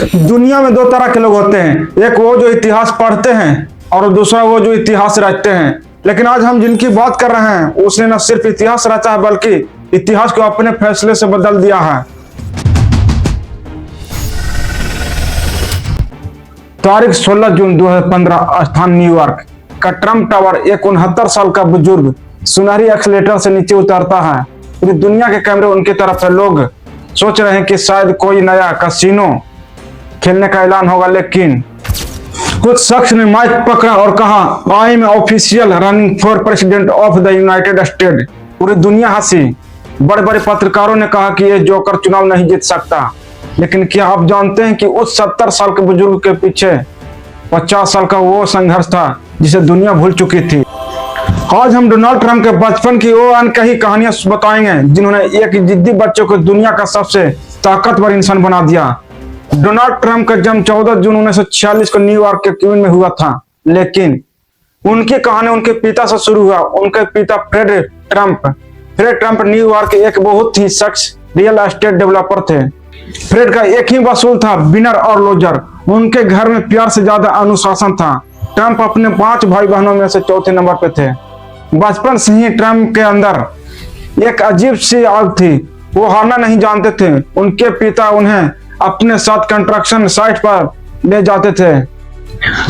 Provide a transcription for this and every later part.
दुनिया में दो तरह के लोग होते हैं, एक वो जो इतिहास पढ़ते हैं और दूसरा वो जो इतिहास रचते हैं। लेकिन आज हम जिनकी बात कर रहे हैं उसने न सिर्फ इतिहास रचा है बल्कि इतिहास को अपने फैसले से बदल दिया है। तारीख 16 जून 2015, स्थान न्यूयॉर्क का ट्रम्प टावर एक 69 साल का बुजुर्ग सुनहरी एक्सीलेटर से नीचे उतरता है। पूरी दुनिया के कैमरे उनकी तरफ है। लोग सोच रहे हैं कि शायद कोई नया कैसीनो खेलने का ऐलान होगा, लेकिन कुछ शख्स ने माइक पकड़ा और कहा, I am official running for president of the United state. पूरी दुनिया हंसी। बड़े बड़े पत्रकारों ने कहा कि यह जोकर चुनाव नहीं जीत सकता। लेकिन क्या आप जानते हैं कि उस 70 साल के बुजुर्ग के पीछे 50 साल का वो संघर्ष था जिसे दुनिया भूल चुकी थी। आज हम डोनाल्ड ट्रंप के बचपन की वो अनकही कहानियां बताएंगे जिन्होंने एक जिद्दी बच्चे को दुनिया का सबसे ताकतवर इंसान बना दिया। डोनाल्ड ट्रंप का जन्म 14 जून 1946 को न्यूयॉर्क के क्वीन में हुआ था, लेकिन उनकी कहानी उनके पिता से शुरू हुआ। उनके पिता फ्रेड ट्रंप न्यूयॉर्क के एक बहुत ही शख्स रियल एस्टेट डेवलपर थे। फ्रेड का एक ही वसूल था, विनर और लूजर। उनके घर में प्यार से ज्यादा अनुशासन था। ट्रंप अपने 5 भाई बहनों में से चौथे नंबर पे थे। बचपन से ही ट्रंप के अंदर एक अजीब सी आग थी। वो हारना नहीं जानते थे। उनके पिता उन्हें अपने साथ कंस्ट्रक्शन साइट पर ले जाते थे।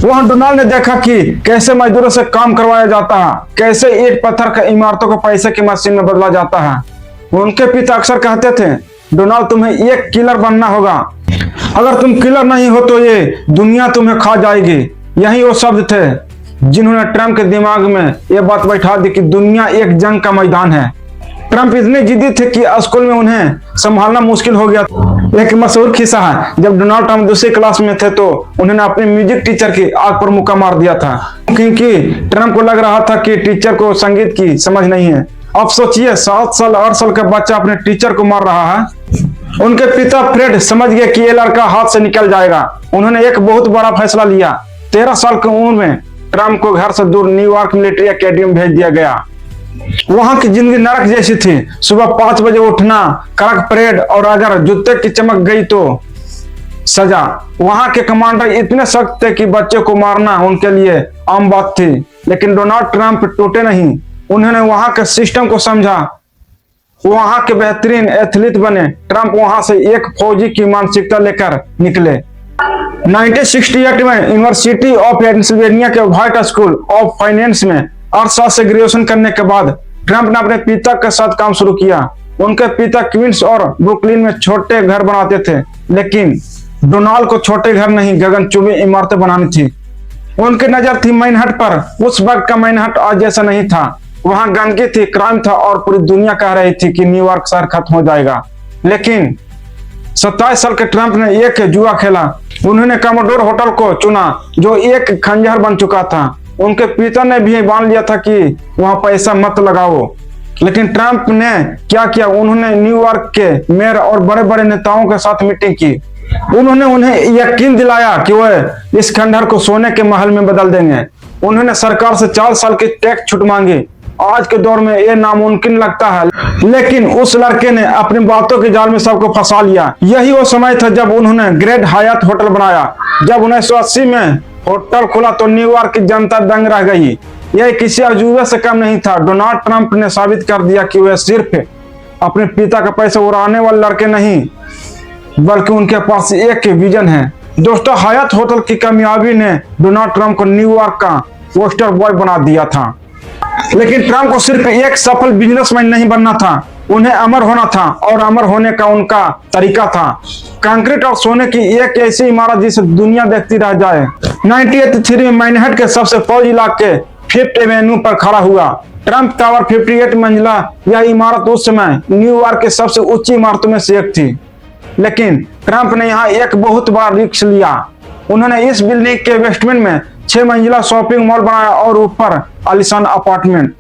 वहां डोनाल्ड ने देखा कि कैसे मजदूरों से काम करवाया जाता है, कैसे ईंट पत्थर का इमारतों को पैसे की मशीन में बदला जाता है। उनके पिता अक्सर कहते थे, डोनाल्ड तुम्हें एक किलर बनना होगा। अगर तुम किलर नहीं हो तो ये दुनिया तुम्हें खा जाएगी। यही वो शब्द थे जिन्होंने ट्रंप के दिमाग में ये बात बैठा दी कि दुनिया एक जंग का मैदान है। ट्रंप इतने जिद्दी थे कि स्कूल में उन्हें संभालना मुश्किल हो गया। एक मशहूर किस्सा है, जब डोनाल्ड ट्रंप दूसरी क्लास में थे तो उन्होंने अपने म्यूजिक टीचर की आग पर मुक्का मार दिया था, क्योंकि ट्रंप को लग रहा था कि टीचर को संगीत की समझ नहीं है। अब सोचिए, 7 साल 8 साल का बच्चा अपने टीचर को मार रहा है। उनके पिता फ्रेड समझ गए कि ये लड़का हाथ से निकल जाएगा। उन्होंने एक बहुत बड़ा फैसला लिया। 13 साल की उम्र में ट्रंप को घर से दूर न्यूयॉर्क मिलिट्री एकेडमी भेज दिया गया। वहां की जिंदगी नरक जैसी थी। सुबह 5 बजे उठना, कड़क परेड, और अगर जूते की चमक गई तो सजा। वहां के कमांडर इतने सख्त थे कि बच्चे को मारना उनके लिए आम बात थी। लेकिन डोनाल्ड ट्रंप टूटे नहीं। उन्होंने वहां के सिस्टम को समझा, वहां के बेहतरीन एथलीट बने। ट्रंप वहां से एक फौजी की मानसिकता लेकर निकले। 1968 में यूनिवर्सिटी ऑफ पेंसिल्वेनिया के व्हाइट स्कूल ऑफ फाइनेंस में 8 साल से ग्रेजुएशन करने के बाद ट्रंप ने अपने पिता के साथ काम शुरू किया। उनके पिता क्वींस और ब्रुकलिन में छोटे घर बनाते थे, लेकिन डोनाल्ड को छोटे घर नहीं, गगनचुंबी इमारतें बनानी थी। उनकी नजर थी मैनहट्टन पर। उस वक्त का मैनहट्टन आज जैसा नहीं था। वहां गंदगी थी, क्राइम था, और पूरी दुनिया कह रही थी कि न्यूयॉर्क शहर खत्म हो जाएगा। लेकिन 27 साल के ट्रंप ने एक जुआ खेला। उन्होंने कमोडोर होटल को चुना जो एक खंजर बन चुका था। उनके पिता ने भी मान लिया था कि वहां पैसा मत लगाओ। लेकिन ट्रंप ने क्या किया, उन्होंने न्यूयॉर्क के मेयर और बड़े बड़े नेताओं के साथ मीटिंग की। उन्होंने उन्हें यकीन दिलाया कि वह इस खंडहर को सोने के महल में बदल देंगे। उन्होंने सरकार से 4 साल की टैक्स छूट मांगी। आज के दौर में यह नामुमकिन लगता है, लेकिन उस लड़के ने अपनी बातों के जाल में सबको फंसा लिया। यही वो समय था जब उन्होंने ग्रेट हयात होटल बनाया। जब 1980 में होटल खुला तो न्यूयॉर्क की जनता दंग रह गई। यह किसी अजूबे से कम नहीं था। डोनाल्ड ट्रंप ने साबित कर दिया कि वह सिर्फ अपने पिता का पैसा उड़ाने वाले लड़के नहीं, बल्कि उनके पास एक विजन है। दोस्तों, हयात होटल की कामयाबी ने डोनाल्ड ट्रंप को न्यूयॉर्क का पोस्टर बॉय बना दिया था। लेकिन ट्रंप को सिर्फ एक सफल बिजनेसमैन नहीं बनना था, उन्हें अमर होना था, और अमर होने का उनका तरीका था कंक्रीट और सोने की एक ऐसी इमारत जिसे दुनिया देखती रह जाए। 1983 में मैनहट्टन के सबसे फौजी इलाके 5th एवेन्यू पर खड़ा हुआ ट्रंप टावर 58 मंजिला। यह इमारत उस समय न्यूयॉर्क के सबसे ऊंची इमारतों में से एक थी। लेकिन ट्रंप ने यहाँ एक बहुत बड़ा रिस्क लिया। उन्होंने इस बिल्डिंग के बेसमेंट में 6 मंजिला शॉपिंग मॉल बनाया और ऊपर आलीशान अपार्टमेंट।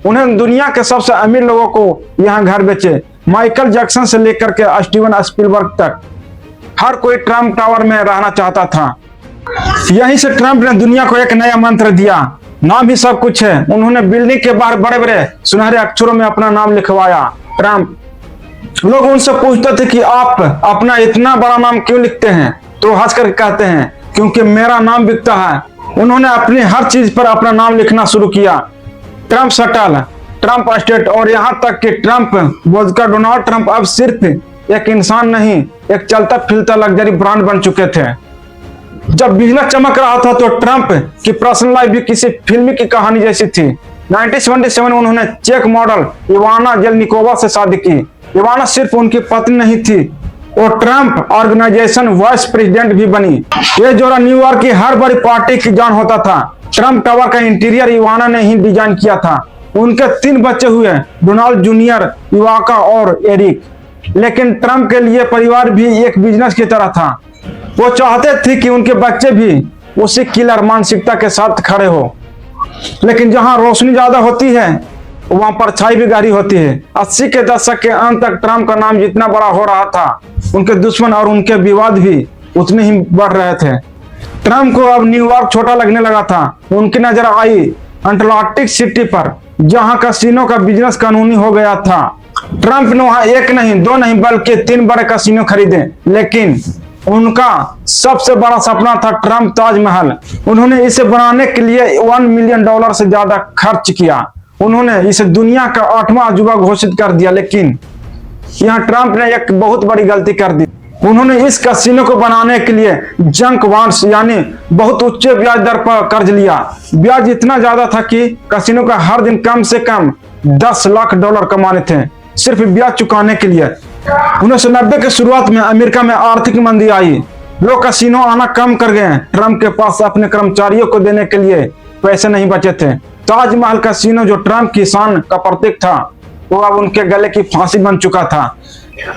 उन्हें दुनिया के सबसे अमीर लोगों को यहाँ घर बेचे। माइकल जैक्सन से लेकर के स्टीवन स्पीलबर्ग तक हर कोई ट्रंप टावर में रहना चाहता था। यहीं से ट्रंप ने दुनिया को एक नया मंत्र दिया। नाम ही सब कुछ है। उन्होंने बिल्डिंग के बाहर बड़े बड़े सुनहरे अक्षरों में अपना नाम लिखवाया, ट्रंप। लोग उनसे पूछते थे कि आप अपना इतना बड़ा नाम क्यों लिखते हैं, तो हंस कर कहते हैं क्योंकि मेरा नाम बिकता है। उन्होंने अपनी हर चीज पर अपना नाम लिखना शुरू किया। ट्रम्प शटल, ट्रम्प स्टेट और यहाँ तक कि ट्रम्प वोदका डोनाल्ड ट्रम्प अब सिर्फ एक इंसान नहीं, एक चलता फिरता लग्जरी ब्रांड बन चुके थे। जब बिजनेस चमक रहा था तो ट्रम्प की पर्सनल लाइफ भी किसी फिल्म की कहानी जैसी थी। 1977 में उन्होंने चेक मॉडल इवाना जेलनिकोवा से शादी की। इवाना सिर्फ उनकी पत्नी नहीं थी, वो ट्रम्प ऑर्गेनाइजेशन वाइस प्रेसिडेंट भी बनी। ये जोड़ा न्यूयॉर्क की हर बड़ी पार्टी की जान होता था। ट्रम्प टावर का इंटीरियर इवाना ने ही डिजाइन किया था। उनके 3 बच्चे हुए, डोनाल्ड जूनियर, इवाका और एरिक। लेकिन ट्रम्प के लिए परिवार भी एक बिजनेस की तरह था। वो चाहते थे कि उनके बच्चे भी उसी किलर मानसिकता के साथ खड़े हो। लेकिन जहां रोशनी ज्यादा होती है वहां परछाई भी गहरी होती है। 80 के दशक के अंत तक ट्रम्प का नाम जितना बड़ा हो रहा था, उनके दुश्मन और उनके विवाद भी उतने ही बढ़ रहे थे। ट्रम्प को अब न्यूयॉर्क छोटा लगने लगा था। उनकी नजर आई अटलांटिक सिटी पर, जहां कैसीनो का बिजनेस कानूनी हो गया था। ट्रम्प ने वहां 1 नहीं 2 नहीं बल्कि 3 बड़े कैसीनो खरीदे। लेकिन उनका सबसे बड़ा सपना था ट्रम्प ताजमहल। उन्होंने इसे बनाने के लिए $1 मिलियन से ज्यादा खर्च किया। उन्होंने इसे दुनिया का 8वां अजूबा घोषित कर दिया। लेकिन यहाँ ट्रम्प ने एक बहुत बड़ी गलती कर दी। उन्होंने इस कैसीनो को बनाने के लिए जंक बॉन्ड्स यानी बहुत उच्च ब्याज दर पर कर्ज लिया। ब्याज इतना ज्यादा था कि कैसीनो का हर दिन कम से कम $10 लाख कमाने थे, सिर्फ ब्याज चुकाने के लिए। 1990 के शुरुआत में अमेरिका में आर्थिक मंदी आई। लोग कैसीनो आना कम कर गए। ट्रम्प के पास अपने कर्मचारियों को देने के लिए पैसे नहीं बचे थे। ताजमहल कैसीनो जो ट्रम्प की शान का प्रतीक था, वो अब उनके गले की फांसी बन चुका था।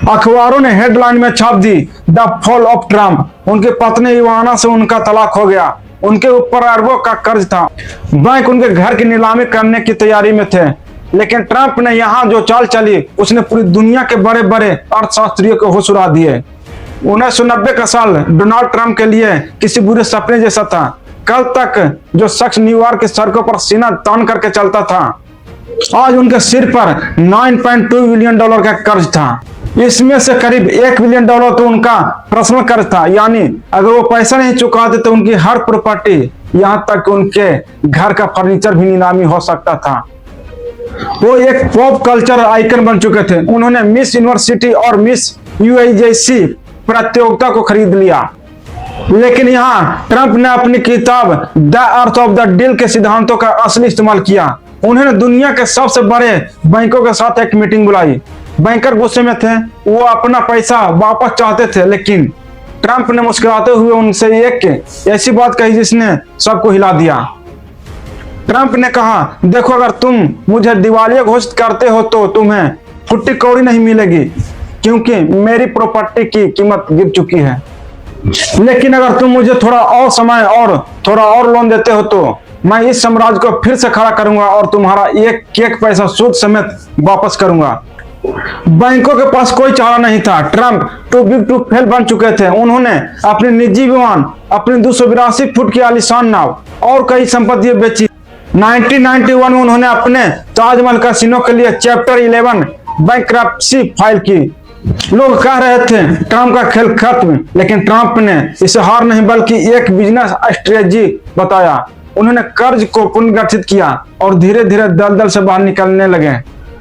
अखबारों ने हेडलाइन में छाप दी, द फॉल ऑफ ट्रम्प। उनकी पत्नी इवाना से उनका तलाक हो गया। उनके ऊपर अरबों का कर्ज था। बैंक उनके घर की नीलामी करने की तैयारी में थे। लेकिन ट्रम्प ने यहाँ जो चाल चली, उसने पूरी दुनिया के बड़े बड़े अर्थशास्त्रियों को होश उड़ा दिए। 1990 का साल डोनाल्ड ट्रम्प के लिए किसी बुरे सपने जैसा था। कल तक जो शख्स न्यूयॉर्क की सड़कों पर सीना तान करके चलता था, आज उनके सिर पर $9.2 बिलियन का कर्ज था। इसमें से करीब $1 बिलियन तो उनका पर्सनल कर्ज था, यानी अगर वो पैसा नहीं चुकाते तो उनकी हर प्रॉपर्टी, यहाँ तक उनके घर का फर्नीचर भी नीलामी हो सकता था। वो एक पॉप कल्चर आइकन बन चुके थे। उन्होंने मिस यूनिवर्सिटी और मिस यूएई जैसी प्रतियोगिता को खरीद लिया। लेकिन यहाँ ट्रम्प ने अपनी किताब the earth of the deal के सिद्धांतों का असली इस्तेमाल किया। उन्होंने दुनिया के सबसे बड़े बैंकों के साथ एक मीटिंग बुलाई। बैंकर गुस्से में थे, वो अपना पैसा वापस चाहते थे। लेकिन ट्रम्प ने मुस्कुराते हुए उनसे एक ऐसी बात कही जिसने सबको हिला दिया। ट्रम्प ने कहा, देखो अगर तुम मुझे दिवालिया घोषित करते हो तो तुम्हें फुट्टी कौड़ी नहीं मिलेगी, क्योंकि मेरी प्रॉपर्टी की कीमत गिर चुकी है। लेकिन अगर तुम मुझे थोड़ा और समय और थोड़ा और लोन देते हो तो मैं इस साम्राज्य को फिर से खड़ा करूंगा और तुम्हारा एक पैसा सूद समेत वापस करूंगा। बैंकों के पास कोई चारा नहीं था। Trump too big to fail बन चुके थे। उन्होंने अपने निजी विमान, अपनी 282 फुट की आलीशान नाव और कई संपत्तियां बेची। 1991 में उन्होंने अपने ताजमहल कैसीनो के लिए चैप्टर 11 बैंकरप्सी फाइल की। लोग कह रहे थे ट्रम्प का खेल खत्म, लेकिन ट्रम्प ने इसे हार नहीं बल्कि एक बिजनेस स्ट्रेटजी बताया। उन्होंने कर्ज को पुनर्गठित किया और धीरे धीरे दलदल से बाहर निकलने लगे।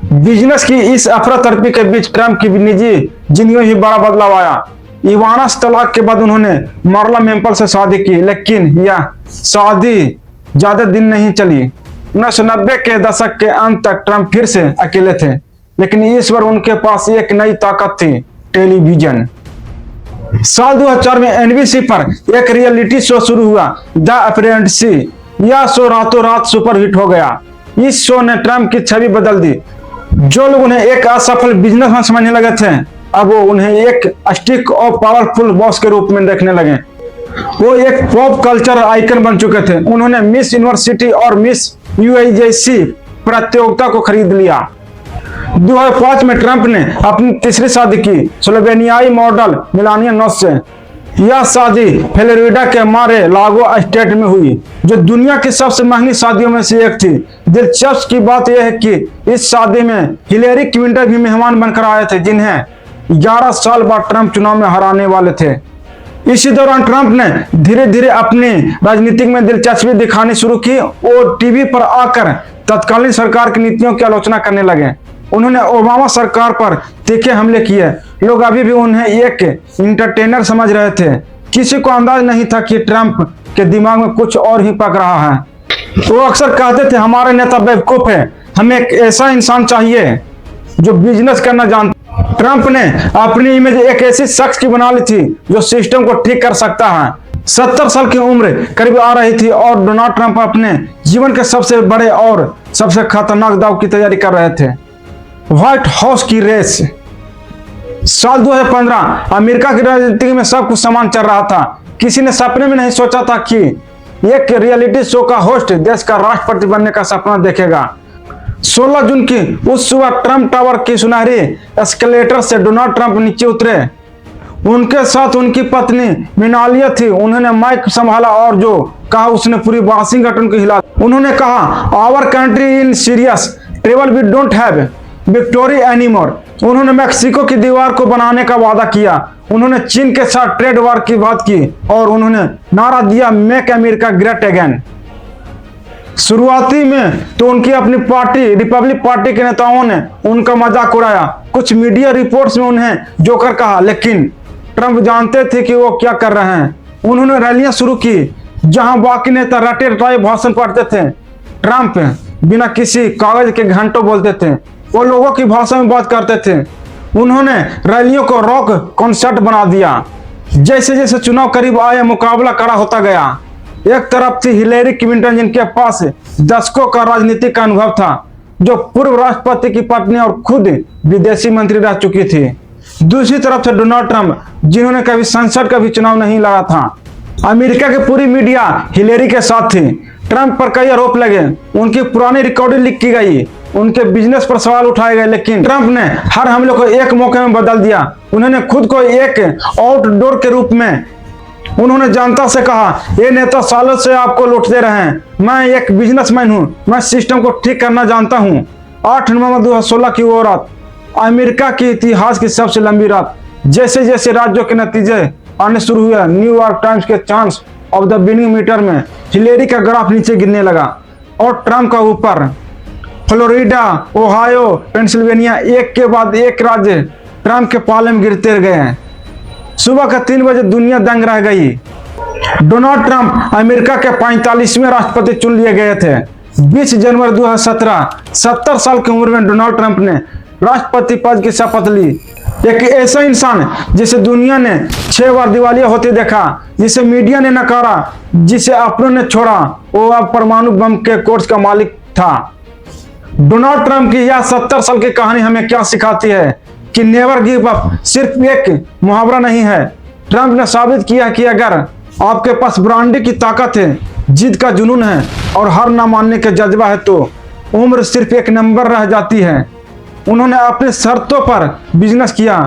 बिजनेस की इस अफरा तफरी के बीच ट्रम्प की निजी जिंदगी में भी बड़ा बदलाव आया। इवाना से तलाक के बाद उन्होंने मार्ला मेम्पल से शादी की, लेकिन यह शादी ज्यादा दिन नहीं चली। 1990 के दशक के अंत तक ट्रम्प फिर से अकेले थे, लेकिन इस बार उनके पास एक नई ताकत थी, टेलीविजन। साल 2004 में एनबीसी पर एक रियलिटी शो शुरू हुआ, द अप्रेंटिस। यह शो रातों रात सुपरहिट हो गया। इस शो ने ट्रम्प की छवि बदल दी। जो लोग उन्हें एक असफल बिजनेसमैन समझने लगे थे, अब वो उन्हें एक स्टिक ऑफ पावरफुल बॉस के रूप में देखने लगे। वो एक पॉप कल्चर आइकन बन चुके थे। उन्होंने मिस यूनिवर्सिटी और मिस यूएई जैसी प्रतियोगिता को खरीद लिया। 2005 में ट्रम्प ने अपनी तीसरी शादी की स्लोवेनियाई मॉडल मेलानिया नोस से। यह शादी फ्लोरिडा के मारे लागो स्टेट में हुई, जो दुनिया की सबसे महंगी शादियों में से एक थी। दिलचस्प की बात यह है कि इस शादी में हिलेरी क्लिंटन भी मेहमान बनकर आए थे, जिन्हें 11 साल बाद ट्रम्प चुनाव में हराने वाले थे। इसी दौरान ट्रंप ने धीरे धीरे अपनी राजनीति में दिलचस्पी दिखानी शुरू की और टीवी पर आकर तत्कालीन सरकार की नीतियों की आलोचना करने लगे। उन्होंने ओबामा सरकार पर तीखे हमले किए। लोग अभी भी उन्हें एक इंटरटेनर समझ रहे थे। किसी को अंदाज नहीं था कि ट्रंप के दिमाग में कुछ और ही पक रहा है। वो अक्सर कहते थे, हमारे नेता बेवकूफ है, हमें एक ऐसा इंसान चाहिए जो बिजनेस करना जानता। ट्रंप ने अपनी इमेज एक ऐसी शख्स की बना ली थी जो सिस्टम को ठीक कर सकता है। 70 साल की उम्र करीब आ रही थी और डोनाल्ड ट्रंप अपने जीवन के सबसे बड़े और सबसे खतरनाक दाव की तैयारी कर रहे थे, व्हाइट हाउस की रेस। साल 2015 अमेरिका की राजनीति में सब कुछ समान चल रहा था। किसी ने सपने में नहीं सोचा था कि एक रियलिटी शो का होस्ट देश का राष्ट्रपति बनने का सपना देखेगा। 16 जून की उस सुबह ट्रंप टावर की सुनहरी एस्केलेटर से डोनाल्ड ट्रंप नीचे उतरे। उनके साथ उनकी पत्नी मिनालिया थी। उन्होंने माइक संभाला और जो कहा उसने पूरी वाशिंगटन को हिला। उन्होंने कहा, our country in serious trouble, we don't have victory anymore. उन्होंने मेक्सिको की दीवार को बनाने का वादा किया। उन्होंने चीन के साथ ट्रेड वार की बात की और उन्होंने नारा दिया, मेक अमेरिका ग्रेट अगेन। शुरुआती में तो उनकी अपनी पार्टी रिपब्लिक पार्टी के नेताओं ने उनका मजाक उड़ाया। कुछ मीडिया रिपोर्ट्स में उन्हें जोकर कहा, लेकिन ट्रंप जानते थे कि वो क्या कर रहे हैं। उन्होंने रैलियां शुरू की जहां बाकी नेता रटे रटाए भाषण पढ़ते थे। ट्रंप बिना किसी कागज के घंटों बोलते थे। वो लोगों की भाषा में बात करते थे। उन्होंने रैलियों को रॉक कॉन्सर्ट बना दिया। जैसे जैसे चुनाव करीब आए, मुकाबला कड़ा होता गया। एक तरफ थी हिलेरी क्लिंटन, जिनके पास दशकों का राजनीतिक का अनुभव था, जो पूर्व राष्ट्रपति की पत्नी और खुद विदेशी मंत्री रह चुकी थी। दूसरी तरफ से डोनाल्ड ट्रंप, जिन्होंने कभी संसद का भी चुनाव नहीं लड़ा था। अमेरिका की पूरी मीडिया हिलेरी के साथ थी। ट्रंप पर कई आरोप लगे, उनकी पुरानी रिकॉर्डिंग लीक की गई, उनके बिजनेस पर सवाल उठाए गए, लेकिन ट्रंप ने हर हमले को एक मौके में बदल दिया। उन्होंने खुद को एक आउटडोर के रूप में उन्होंने जनता से कहा, ये नेता सालों से आपको लूटते रहे हैं, मैं एक बिजनेसमैन हूं, मैं सिस्टम को ठीक करना जानता हूं। 8 नवंबर 2016 की वो रात अमेरिका के इतिहास की सबसे लंबी रात। जैसे जैसे राज्यों के नतीजे आने शुरू हुए, न्यूयॉर्क टाइम्स के chance of the winning meter में हिलेरी का ग्राफ नीचे गिरने लगा और ट्रंप का ऊपर। फ्लोरिडा, ओहायो, पेंसिल्वेनिया, एक के बाद एक राज्य ट्रंप के पाले में गिरते गए। सुबह का 3 बजे दुनिया दंग रह गई। डोनाल्ड ट्रंप अमेरिका के 45वें राष्ट्रपति चुन लिए गए थे। 20 जनवरी 2017, 70 साल की उम्र में डोनाल्ड ट्रंप ने राष्ट्रपति पद की शपथ ली। एक ऐसा इंसान जिसे दुनिया ने 6 बार दिवालिया होते देखा, जिसे मीडिया ने नकारा, जिसे अपनों ने छोड़ा, वो अब परमाणु बम के कोर्स का मालिक था। डोनाल्ड ट्रंप की यह 70 साल की कहानी हमें क्या सिखाती है कि नेवर गिव अप सिर्फ एक मुहावरा नहीं है। ट्रंप ने साबित किया कि अगर आपके पास ब्रांडी की ताकत है, जिद का जुनून है और हार ना मानने का जज्बा है, तो उम्र सिर्फ एक नंबर रह जाती है। उन्होंने अपने शर्तों पर बिजनेस किया,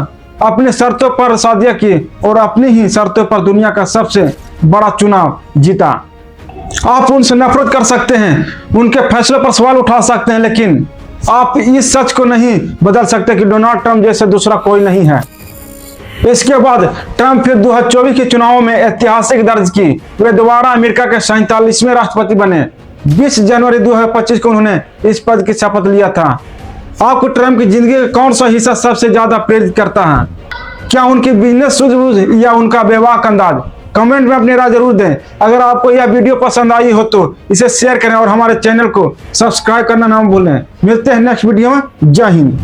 अपने शर्तों पर शादियां की और अपनी ही शर्तों पर दुनिया का सबसे बड़ा चुनाव जीता। आप उनसे नफरत कर सकते हैं, उनके फैसलों पर सवाल उठा सकते हैं, लेकिन आप इस सच को नहीं बदल सकते कि डोनाल्ड ट्रंप जैसे दूसरा कोई नहीं है। इसके बाद ट्रंप फिर 2024 के चुनावों में ऐतिहासिक दर्ज की। वे दोबारा अमेरिका के 47वें राष्ट्रपति बने। 20 जनवरी 2025 को उन्होंने इस पद की शपथ लिया था। आपको ट्रंप की जिंदगी का कौन सा हिस्सा सबसे ज्यादा प्रेरित करता है? क्या उनकी बिजनेस सूझबूझ या उनका बेबाक अंदाज? कमेंट में अपनी राय जरूर दें। अगर आपको यह वीडियो पसंद आई हो तो इसे शेयर करें और हमारे चैनल को सब्सक्राइब करना ना भूलें। मिलते हैं नेक्स्ट वीडियो में। जय हिंद।